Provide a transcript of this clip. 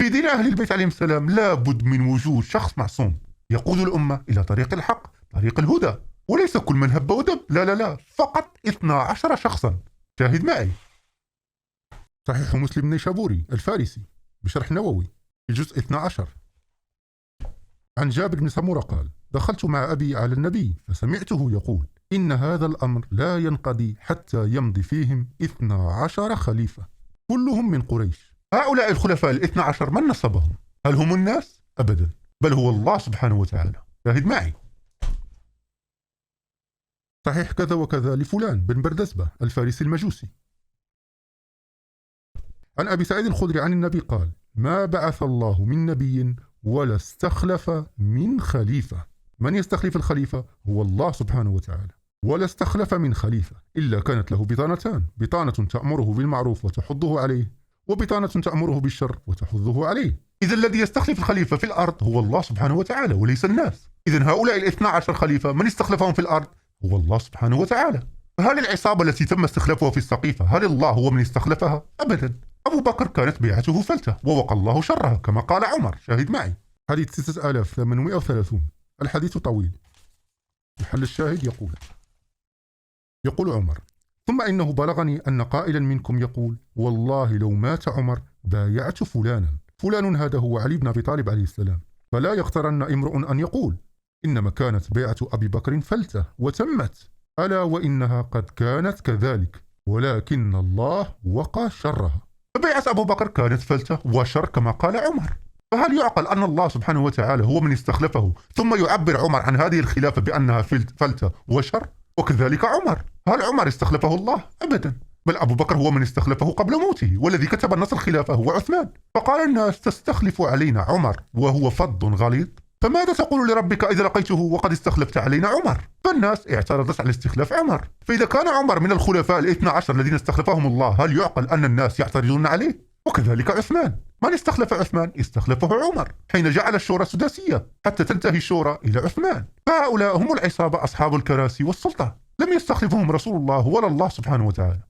في دين أهل البيت عليهم السلام لا بد من وجود شخص معصوم يقود الأمة إلى طريق الحق، طريق الهدى، وليس كل من هب ودب. لا لا لا، فقط 12 شخصا. شاهد معي صحيح مسلم النيشابوري الفارسي بشرح نووي الجزء 12. عن جابر بن سمرة قال: دخلت مع أبي على النبي فسمعته يقول: إن هذا الأمر لا ينقضي حتى يمضي فيهم 12 خليفة كلهم من قريش. هؤلاء الخلفاء 12 من نصبهم؟ هل هم الناس؟ أبدا، بل هو الله سبحانه وتعالى. شاهد معي صحيح كذا وكذا لفلان بن بردزبة الفارسي المجوسي. عن أبي سعيد الخدري عن النبي قال: ما بعث الله من نبي ولا استخلف من خليفة. من يستخلف الخليفة هو الله سبحانه وتعالى. ولا استخلف من خليفة إلا كانت له بطانتان: بطانة تأمره بالمعروف وتحضه عليه، وبطانة تأمره بالشر وتحضه عليه. إذا الذي يستخلف الخليفة في الأرض هو الله سبحانه وتعالى وليس الناس. إذا هؤلاء 12 خليفة من استخلفهم في الأرض هو الله سبحانه وتعالى. فهل العصابة التي تم استخلافها في السقيفة هل الله هو من استخلفها؟ أبدا. أبو بكر كانت بيعته فلتة ووقى الله شرها كما قال عمر. شاهد معي حديث 6830. الحديث طويل. محل الشاهد يقول عمر: ثم إنه بلغني أن قائلا منكم يقول: والله لو مات عمر بايعت فلانا. فلان هذا هو علي بن أبي طالب عليه السلام. فلا يغترن امرؤ أن يقول: إنما كانت بيعة أبي بكر فلتة وتمت، ألا وإنها قد كانت كذلك ولكن الله وقى شرها. فبيعة أبو بكر كانت فلتة وشر كما قال عمر. فهل يعقل أن الله سبحانه وتعالى هو من استخلفه ثم يعبر عمر عن هذه الخلافة بأنها فلتة وشر؟ وكذلك عمر، هل عمر استخلفه الله؟ أبدا، بل أبو بكر هو من استخلفه قبل موته، والذي كتب نص الخلافة هو عثمان. فقال الناس: تستخلف علينا عمر وهو فظ غليظ، فماذا تقول لربك إذا لقيته وقد استخلفت علينا عمر؟ فالناس اعترضت على استخلاف عمر. فإذا كان عمر من الخلفاء 12 الذين استخلفهم الله، هل يعقل أن الناس يعترضون عليه؟ وكذلك عثمان، من استخلف عثمان؟ استخلفه عمر حين جعل الشورى سداسية حتى تنتهي الشورى إلى عثمان. فهؤلاء هم العصابة أصحاب الكراسي والسلطة، لم يستخلفهم رسول الله ولا الله سبحانه وتعالى.